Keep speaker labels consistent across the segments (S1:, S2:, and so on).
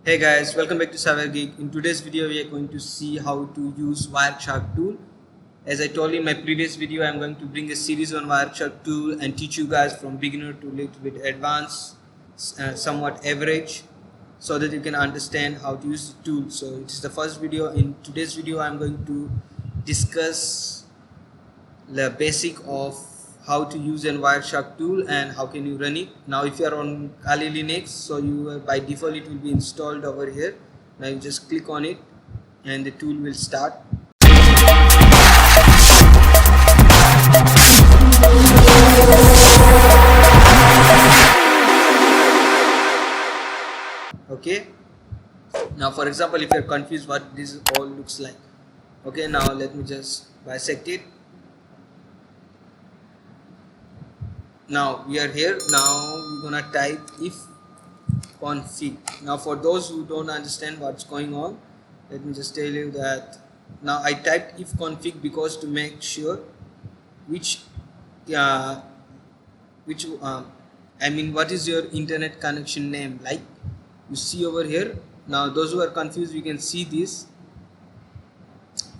S1: Hey guys, welcome back to CyberGeek. In today's video, we are going to see how to use Wireshark tool. As I told you in my previous video, I'm going to bring a series on Wireshark tool and teach you guys from beginner to little bit advanced, somewhat average, so that you can understand how to use the tool. So it is the first video. In today's video, I'm going to discuss the basic of how to use an Wireshark tool and how can you run it. Now if you are on Kali Linux, so you by default it will be installed over here. Now you just click on it and the tool will start. Okay, now for example, if you are confused what this all looks like, okay, now let me just bisect it. Now we are here. Now we're gonna type if config. Now for those who don't understand what's going on, let me just tell you that now I typed if config because to make sure which I mean what is your internet connection name, like you see over here. Now those who are confused, you can see this,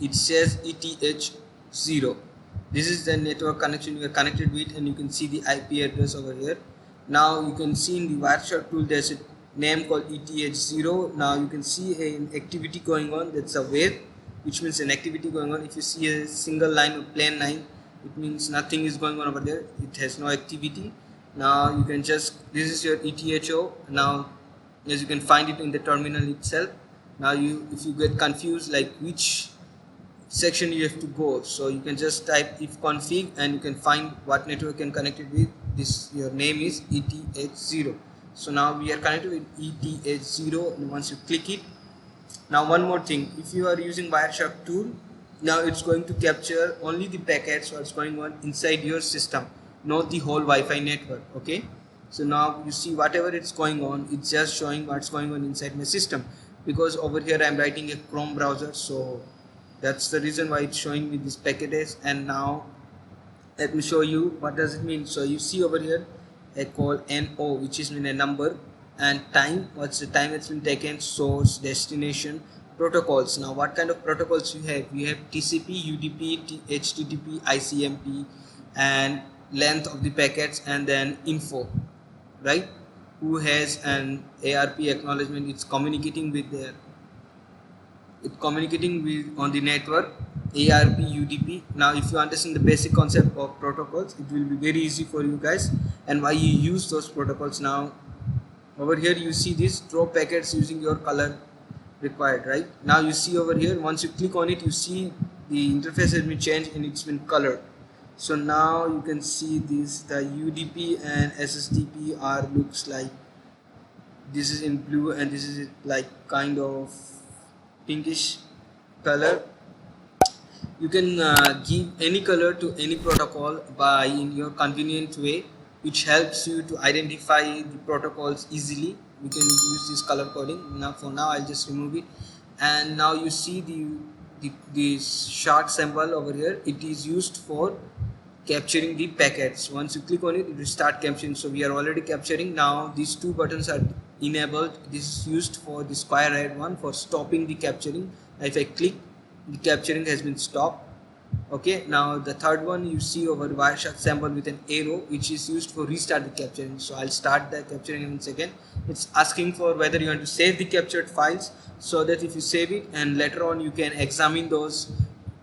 S1: it says ETH0. This is the network connection you are connected with, and you can see the IP address over here. Now you can see in the Wireshark tool there's a name called ETH0. Now you can see an activity going on, that's a wave, which means an activity going on. If you see a single line or plain line, it means nothing is going on over there, it has no activity. Now you can just, this is your ETHO. Now as you can find it in the terminal itself. Now if you get confused like which section you have to go, so you can just type if config and you can find what network you can connect it with. This your name is ETH0. So now we are connected with ETH0, and once you click it, now one more thing, if you are using Wireshark tool, now it's going to capture only the packets what's going on inside your system, not the whole Wi-Fi network. Okay, so now you see whatever it's going on, it's just showing what's going on inside my system, because over here I'm writing a Chrome browser, so that's the reason why it's showing me this packages. And now let me show you what does it mean. So you see over here I call NO, which is mean a number, and time, what's the time it's been taken, source, destination, protocols. Now what kind of protocols you have? You have TCP, UDP, HTTP, ICMP, and length of the packets, and then info, right? Who has an ARP acknowledgement, it's communicating with their, it communicating with on the network, ARP, UDP. Now if you understand the basic concept of protocols, it will be very easy for you guys and why you use those protocols. Now over here you see this draw packets using your color required, right? Now you see over here, once you click on it, you see the interface has been changed and it's been colored. So now you can see this, the UDP and SSTP are looks like this is in blue and this is like kind of pinkish color. You can give any color to any protocol by in your convenient way, which helps you to identify the protocols easily. We can use this color coding. Now for now I'll just remove it, and now you see the shark symbol over here, it is used for capturing the packets. Once you click on it, it will start capturing. So we are already capturing. Now these two buttons are enabled. This is used for the square red one for stopping the capturing. If I click, the capturing has been stopped. Okay, now the third one you see over Wireshark symbol with an arrow, which is used for restart the capturing. So I'll start the capturing in a second. It's asking for whether you want to save the captured files, so that if you save it and later on you can examine those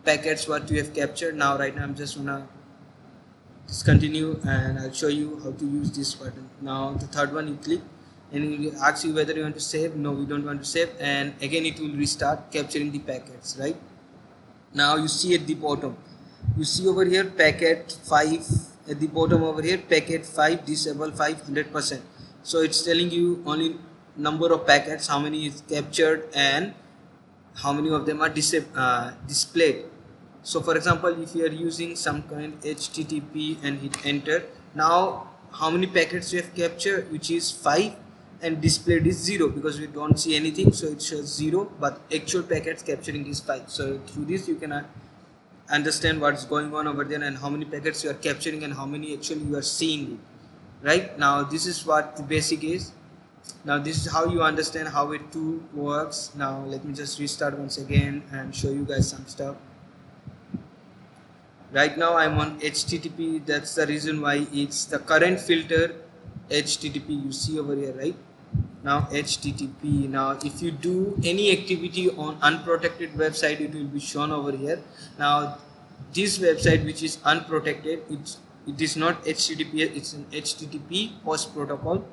S1: packets what you have captured. Now right now I'm just gonna discontinue and I'll show you how to use this button. Now the third one you click and it will ask you whether you want to save. No, we don't want to save, and again it will restart capturing the packets, right? Now you see at the bottom, you see over here packet 5 at the bottom over here, packet 5 disable 500%. So it's telling you only number of packets, how many is captured and how many of them are displayed. So for example, if you are using some kind HTTP and hit enter, now how many packets you have captured, which is 5, and displayed is 0 because we don't see anything, so it shows 0, but actual packets capturing is 5. So through this you can understand what's going on over there and how many packets you are capturing and how many actually you are seeing it. Right now this is what the basic is. Now this is how you understand how a tool works. Now let me just restart once again and show you guys some stuff. Right now I'm on HTTP. That's the reason why it's the current filter HTTP you see over here, right? Now HTTP. Now if you do any activity on unprotected website, it will be shown over here. Now this website which is unprotected, it is not HTTP, it's an HTTP host protocol.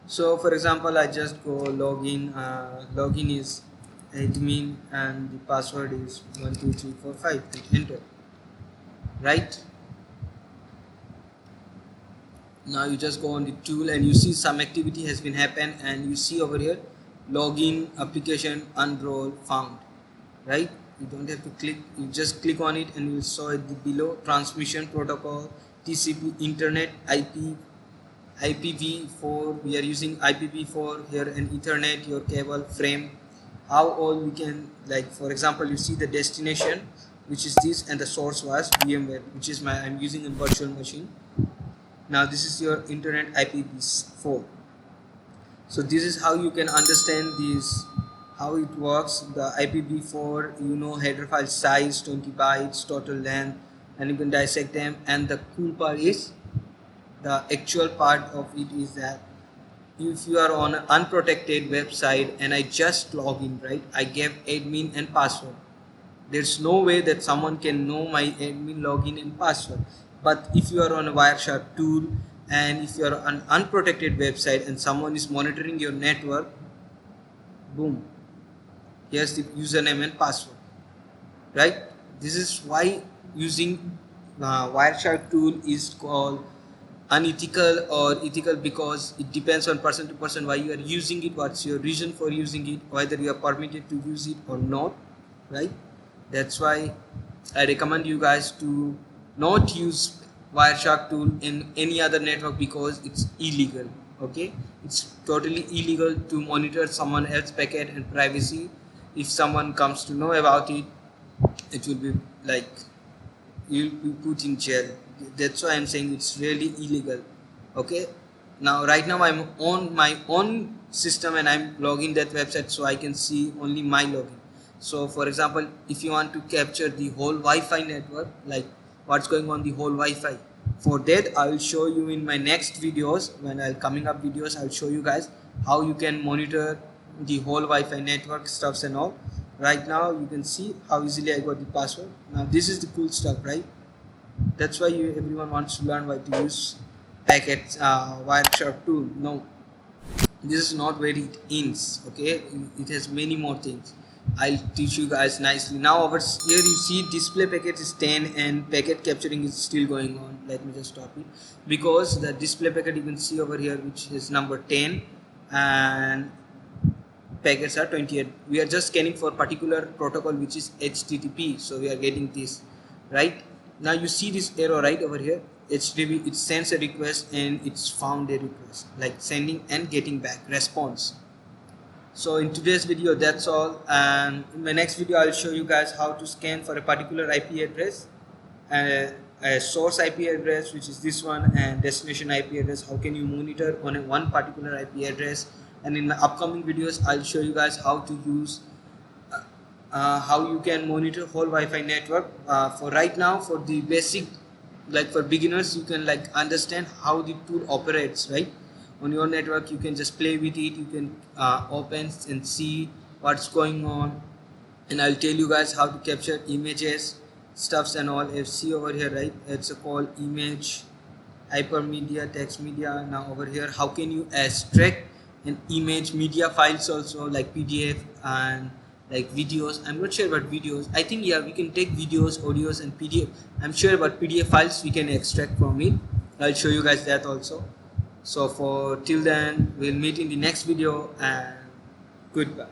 S1: So for example, I just go login. Login is admin and the password is 12345. Hit enter. Right now you just go on the tool and you see some activity has been happened, and you see over here login application unroll found. Right, you don't have to click, you just click on it and you will saw it below. Transmission protocol, TCP, internet, IPv4. We are using IPv4 here, and Ethernet, your cable frame. How all we can, like for example, you see the destination which is this, and the source was VMware, which is I'm using a virtual machine. Now this is your internet IPv4. So this is how you can understand this, how it works. The IPv4, you know, header file size 20 bytes, total length, and you can dissect them. And the cool part is, the actual part of it is that if you are on an unprotected website and I just log in, right, I gave admin and password. There's no way that someone can know my admin login and password. But if you are on a Wireshark tool and if you are on an unprotected website and someone is monitoring your network, boom, here's the username and password. Right, this is why using Wireshark tool is called unethical or ethical, because it depends on person to person why you are using it, what's your reason for using it, whether you are permitted to use it or not. Right, that's why I recommend you guys to not use Wireshark tool in any other network, because it's illegal. Okay, it's totally illegal to monitor someone else's packet and privacy. If someone comes to know about it, it will be like you'll be put in jail. That's why I'm saying it's really illegal. Okay, now right now I'm on my own system and I'm logging that website, so I can see only my login. So for example, if you want to capture the whole Wi-Fi network, like what's going on the whole Wi-Fi, for that I will show you in my next videos. When I'll coming up videos, I'll show you guys how you can monitor the whole Wi-Fi network stuffs and all. Right now you can see how easily I got the password. Now this is the cool stuff, right? That's why everyone wants to learn why to use packets Wireshark tool. No, this is not where it ends. Okay, it has many more things. I'll teach you guys nicely. Now over here you see display packet is 10 and packet capturing is still going on. Let me just stop it, because the display packet you can see over here, which is number 10, and packets are 28. We are just scanning for particular protocol which is HTTP, so we are getting this. Right, now you see this arrow right over here, HTTP, it sends a request and it's found a request, like sending and getting back response. So in today's video that's all, and in my next video I'll show you guys how to scan for a particular IP address, a source IP address which is this one, and destination IP address. How can you monitor on one particular IP address? And in my upcoming videos I'll show you guys how to use how you can monitor whole Wi-Fi network. For right now, for the basic, like for beginners, you can like understand how the tool operates, right? On your network you can just play with it, you can open and see what's going on, and I'll tell you guys how to capture images, stuffs and all. You see over here, right, it's called image, hypermedia, text media. Now over here, how can you extract an image, media files also, like PDF and like videos. I'm not sure about videos. I think yeah, we can take videos, audios and PDF. I'm sure about PDF files we can extract from it. I'll show you guys that also. So for till then, we'll meet in the next video, and goodbye.